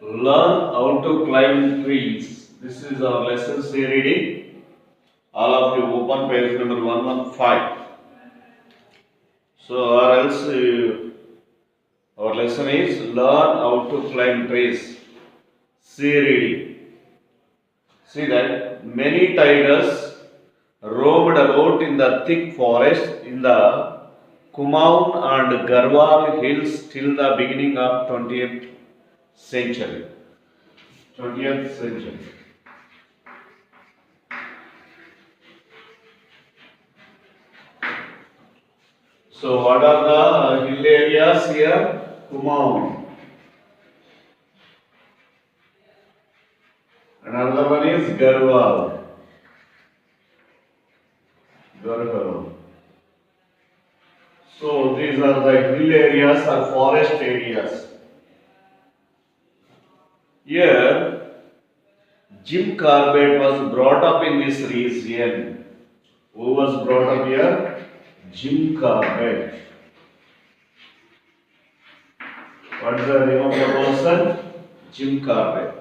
Learn how to climb trees. This is our lesson C reading. All of you open page number 115. So, or else our lesson is learn how to climb trees. C reading. See that many tigers roamed about in the thick forest in the Kumaun and Garhwal hills till the beginning of 20th century. 20th century. So what are the hill areas here? Kumaun. Another one is Garhwal. Garhwal. So these are the hill areas or forest areas. Here, Jim Corbett was brought up in this region. Who was brought up here? Jim Corbett. What is the name of the person? Jim Corbett.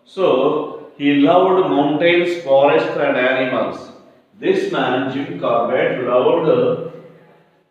So, he loved mountains, forests and animals. This man, Jim Corbett, loved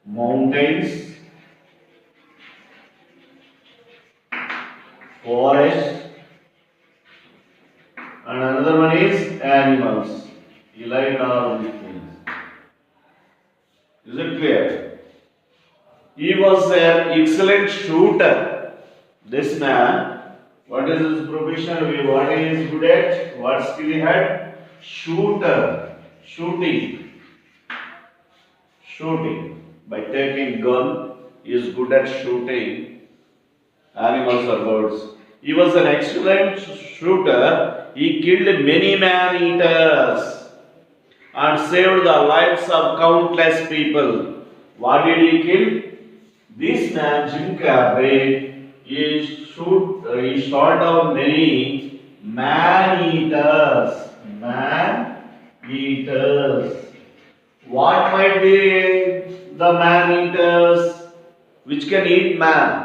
mountains, forests, and another one is animals. He liked all these things. Is it clear? He was an excellent shooter. This man, what is his profession? What he is good at? What skill he had? Shooter. Shooting. Shooting. By taking gun, he is good at shooting animals or birds. He was an excellent shooter. He killed many man-eaters and saved the lives of countless people. What did he kill? This man, Jim Corbett, he shot down many man-eaters. Man-eaters. What might be the man-eaters which can eat man?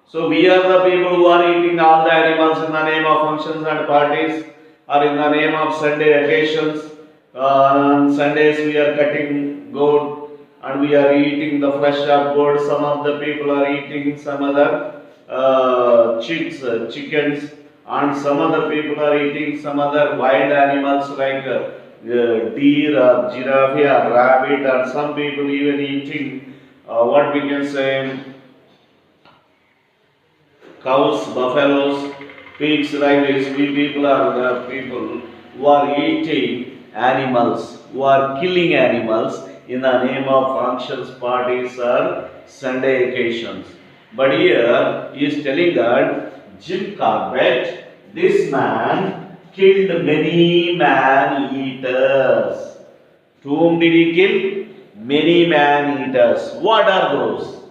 So we are the people who are eating all the animals in the name of functions and parties or in the name of Sunday occasions. On Sundays we are cutting goat and we are eating the flesh of goat. Some of the people are eating some other chickens, and some other people are eating some other wild animals like deer or giraffe or rabbit, or some people even eating what we can say cows, buffaloes, pigs, like this. We people are the people who are eating animals, who are killing animals in the name of functions, parties, or Sunday occasions. But here he is telling that Jim Corbett, this man, killed many man eaters. To whom did he kill? Many man eaters. What are those?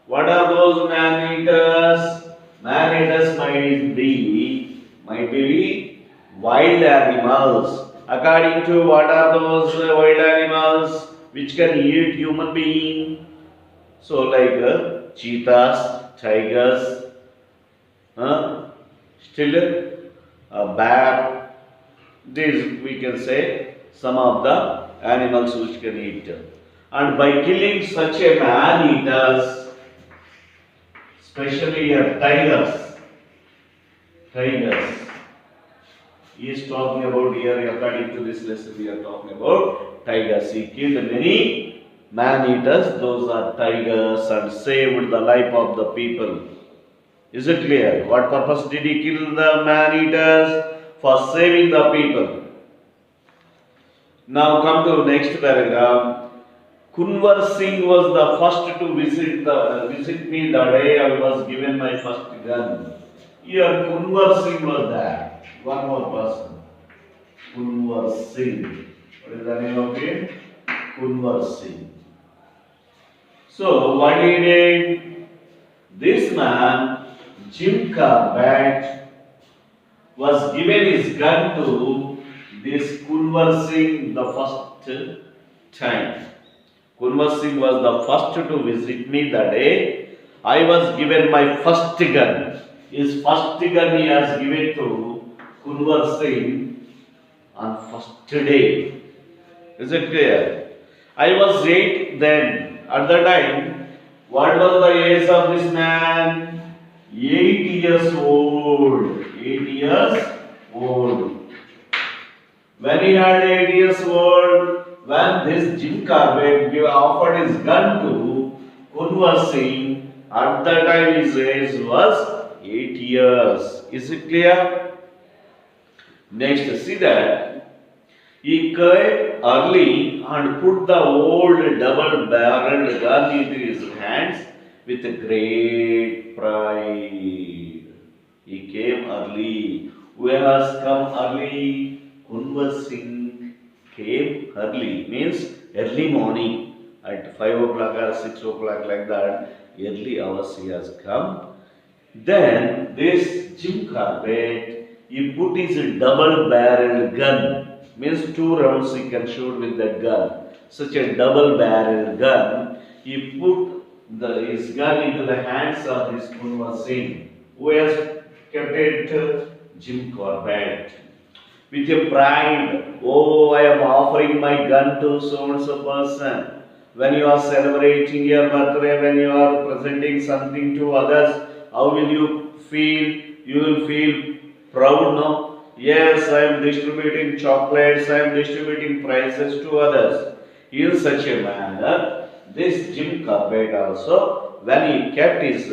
What are those man eaters? Man eaters might be wild animals. According to what are those wild animals which can eat human being? So like cheetahs, tigers, still bear. These we can say some of the animals which can eat. And by killing such a man eaters, especially tigers. He is talking about here, according to this lesson, we are talking about tigers. He killed many man-eaters, those are tigers, and saved the life of the people. Is it clear? What purpose did he kill the man-eaters? For saving the people. Now come to the next paragraph. Kunwar Singh was the first to visit me the day I was given my first gun. Here Kunwar Singh was there. One more person. Kunwar Singh. What is the name of him? Kunwar Singh. So what he did? This man, Jim Corbett, was given his gun to this Kunwar Singh the first time. Kunwar Singh was the first to visit me that day I was given my first gun. His first gun he has given to Kunwar Singh on first day. Is it clear? I was 8 then. At the time, what was the age of this man? 8 years old. 8 years old. When he had 8 years old, when this Jim Corbett offered his gun to Kunwar Singh, at that time his age was 8 years. Is it clear? Next, see that he came early and put the old double-barreled gun into his hands with great pride. He came early. Who has come early? Kunwar Singh came early. Means early morning at 5 o'clock or 6 o'clock like that. Early hours he has come. Then this Jim Corbett, he put his double-barreled gun, means 2 rounds he can shoot with that gun. Such a double-barreled gun, he put his gun into the hands of this Kunwar Singh, who has kept it Jim Corbett. With a pride, oh, I am offering my gun to so and so person. When you are celebrating your birthday, when you are presenting something to others, how will you feel? You will feel proud, no? Yes, I am distributing chocolates, I am distributing prizes to others. In such a manner, this Jim Corbett also, when he kept his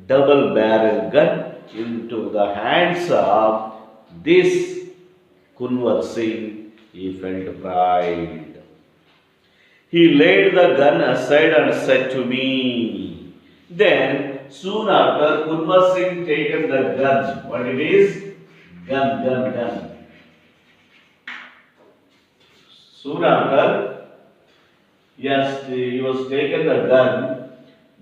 double-barrel gun into the hands of this Kunwar Singh, he felt pride. He laid the gun aside and said to me. Then, soon after, Kunwar Singh taken the gun. What it is? Gun. Soon after, yes, he was taken the gun.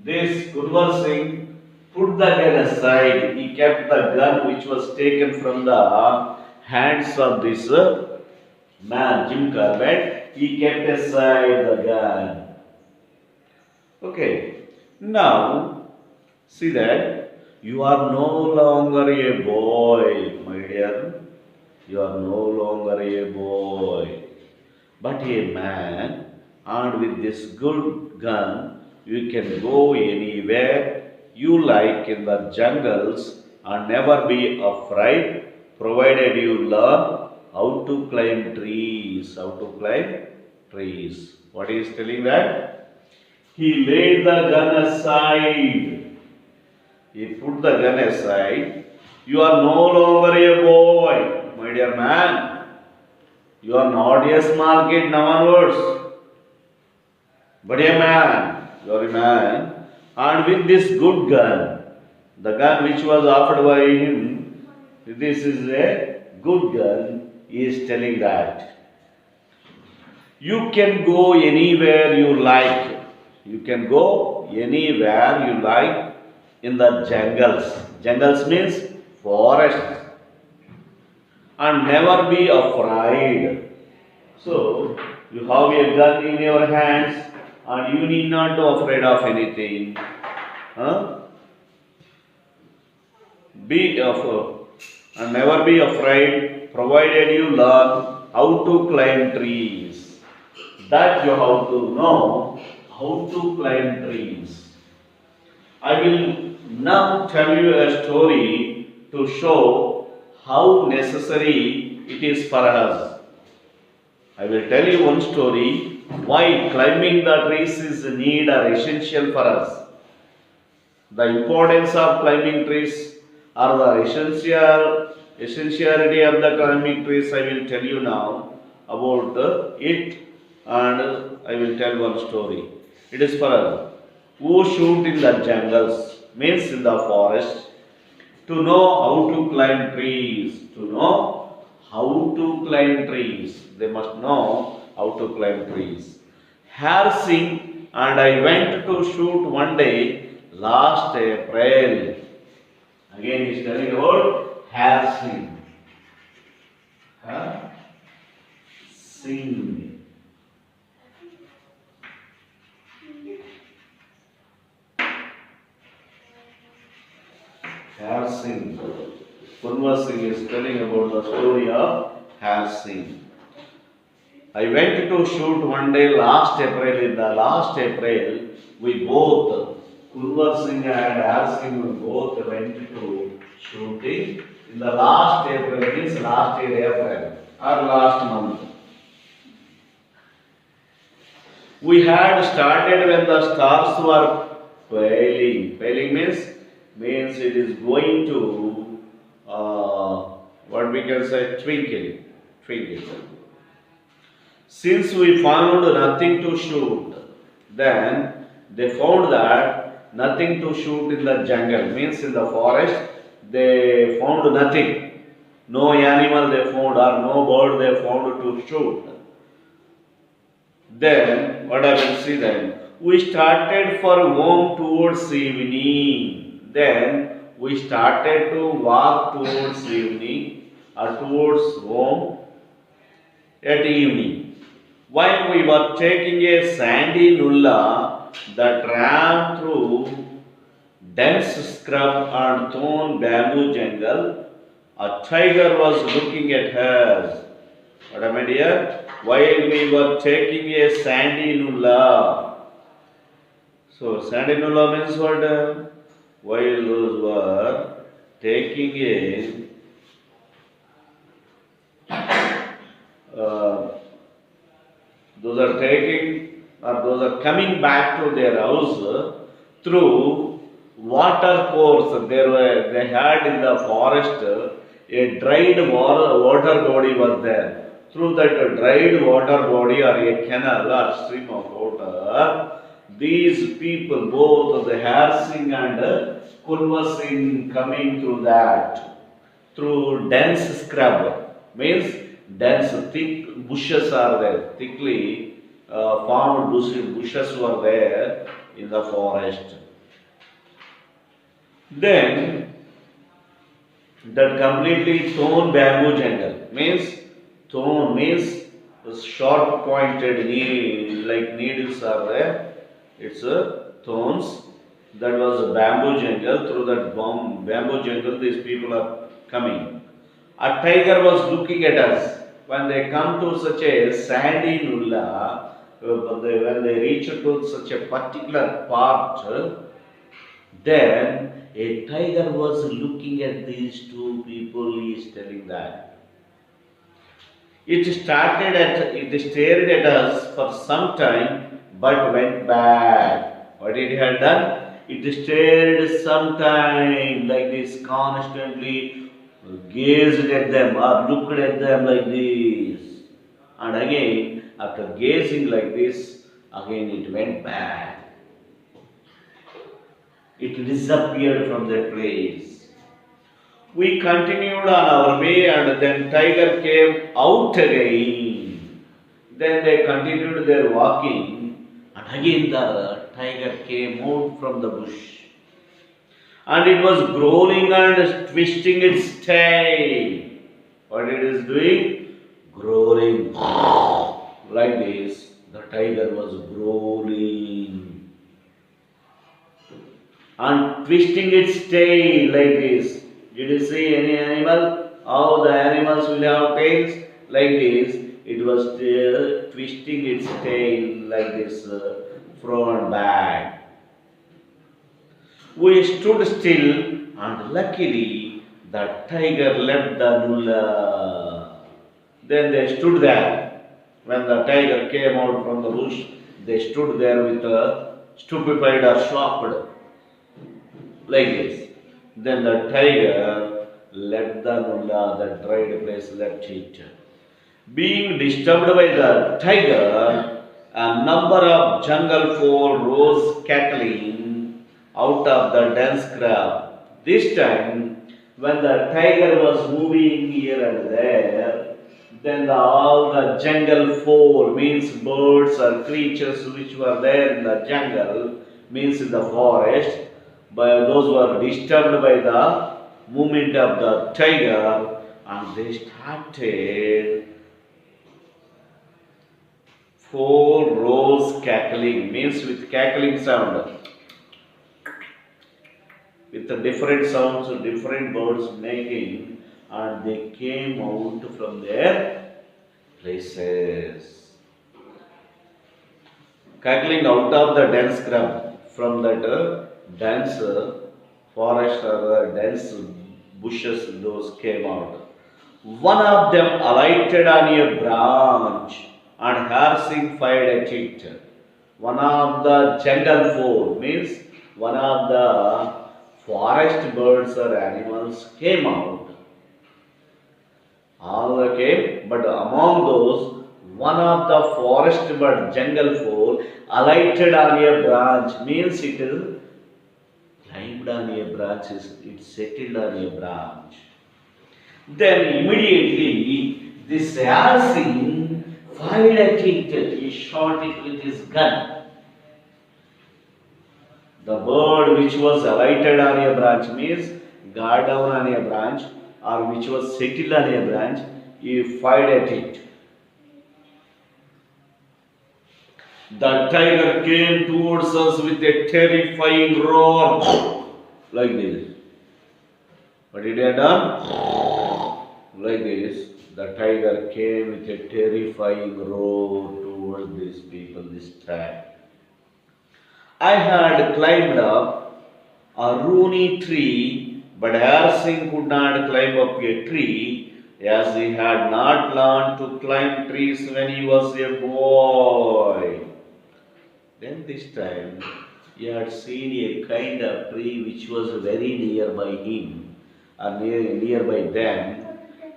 This Kunwar Singh put the gun aside. He kept the gun which was taken from the hands of this man, Jim Corbett. He kept aside the gun. Okay. Now, see that you are no longer a boy, my dear. You are no longer a boy, but a man, and with this good gun, you can go anywhere you like in the jungles and never be afraid, provided you learn how to climb trees. How to climb trees. What he is telling that? He laid the gun aside. He put the gun aside. You are no longer a boy, my dear man. You are not a small kid now onwards, but a man. You are a man. And with this good gun, the gun which was offered by him, this is a good gun. He is telling that you can go anywhere you like. You can go anywhere you like in the jungles. Jungles means forest. And never be afraid. So, you have a gun in your hands and you need not be afraid of anything. Huh? Be afraid and never be afraid, provided you learn how to climb trees. That you have to know how to climb trees. I will now tell you a story to show how necessary it is for us. I will tell you one story why climbing the trees is a need or essential for us. The importance of climbing trees or the essentiality of the climbing trees I will tell you now about it, and I will tell one story. It is for us who shoot in the jungles, means in the forest, to know how to climb trees. To know how to climb trees. They must know how to climb trees. Har Singh and I went to shoot one day last April. Again he is telling about Har Singh. Har Singh. Kunwar Singh is telling about the story of Har Singh. I went to shoot one day last April. In the last April, we both, Kunwar Singh and Har Singh, we both went to shooting. In the last April, means last year April or last month. We had started when the stars were paling. Paling means it is going to what we can say twinkle, twinkle. Since we found nothing to shoot, then they found that nothing to shoot in the jungle, means in the forest, they found nothing. No animal they found or no bird they found to shoot. Then, what I will see then? We started for home towards evening. Then, we started to walk towards evening or towards home at evening. While we were taking a sandy nulla that ran through dense scrub and thorn bamboo jungle, a tiger was looking at us. What am I here? While we were taking a sandy nulla. So, sandy nulla means what? While those were taking those are coming back to their house through water course. They had in the forest a dried water body was there. Through that dried water body or a canal or stream of water, these people, both the Har Singh and Kunwar Singh, coming through that, through dense scrub, means dense thick bushes are there, thickly formed bushes were there in the forest. Then that completely thorn bamboo jungle, means thorn means sharp pointed like needles are there. It's thorns. That was a bamboo jungle. Through that bamboo jungle, these people are coming. A tiger was looking at us. When they come to such a sandy nulla, when they reach to such a particular part, then a tiger was looking at these two people. He is telling that. It stared at us for some time, but went back. What it had done? It stared some time like this, constantly gazed at them or looked at them like this. And again, after gazing like this, again it went back. It disappeared from their place. We continued on our way and then tiger came out again. Then they continued their walking and again the tiger came out from the bush. And it was growling and twisting its tail. What it is doing? Growling like this. The tiger was growling and twisting its tail like this. Did you see any animal? How the animals will have tails? Like this. It was twisting its tail like this, front and back. We stood still and luckily the tiger left the nulla. Then they stood there. When the tiger came out from the bush, they stood there with stupefied or shocked. Like this. Then the tiger left the nulla, the dried place, left it. Being disturbed by the tiger, a number of jungle fowl rose cackling out of the dense scrub. This time, when the tiger was moving here and there, then all the jungle fowl, means birds or creatures which were there in the jungle, means in the forest, those were disturbed by the movement of the tiger and they started four rows cackling, means with cackling sound, with the different sounds, different birds making, and they came out from their places. Cackling out of the dense scrub, from that dense forest or dense bushes, those came out. One of them alighted on a branch and harassing fired at it. One of the jungle fowl means one of the forest birds or animals came out. All came, but among those, one of the forest bird, jungle fowl, alighted on a branch means it climbed on a branch, it settled on a branch. Then immediately this harassing fired at it, he shot it with his gun. The bird which was alighted on a branch means got down on a branch or which was settled on a branch, he fired at it. The tiger came towards us with a terrifying roar like this. What did he have done? Like this. The tiger came with a terrifying roar towards these people this time. I had climbed up a roony tree, but Harsing could not climb up a tree, as he had not learned to climb trees when he was a boy. Then this time he had seen a kind of tree which was very nearby him or nearby them.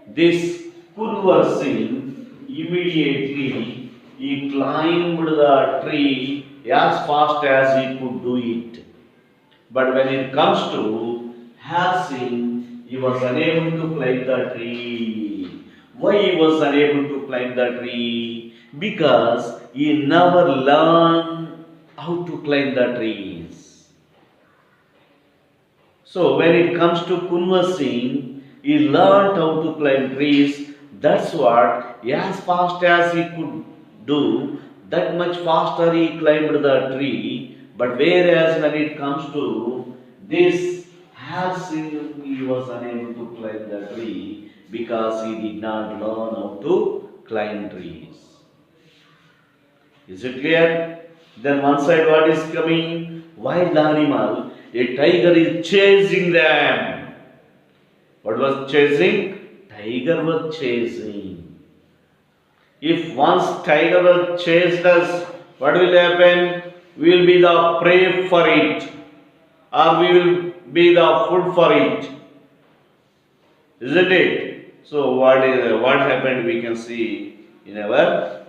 This Kurvar Singh immediately he climbed the tree as fast as he could do it. But when it comes to Har Singh, he was unable to climb the tree. Why he was unable to climb the tree? Because he never learned how to climb the trees. So when it comes to Kunwar Singh, he learned how to climb trees. That's what, as fast as he could do, that much faster he climbed the tree. But whereas when it comes to this Har Singh, he was unable to climb the tree because he did not learn how to climb trees. Is it clear? Then one side what is coming? Wild animal. A tiger is chasing them. What was chasing? Tiger was chasing. If once tiger will chase us, what will happen? We will be the prey for it, or we will be the food for it. Isn't it? So what happened we can see in our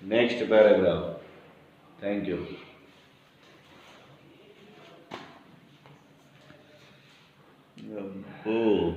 next paragraph. Thank you. Oh.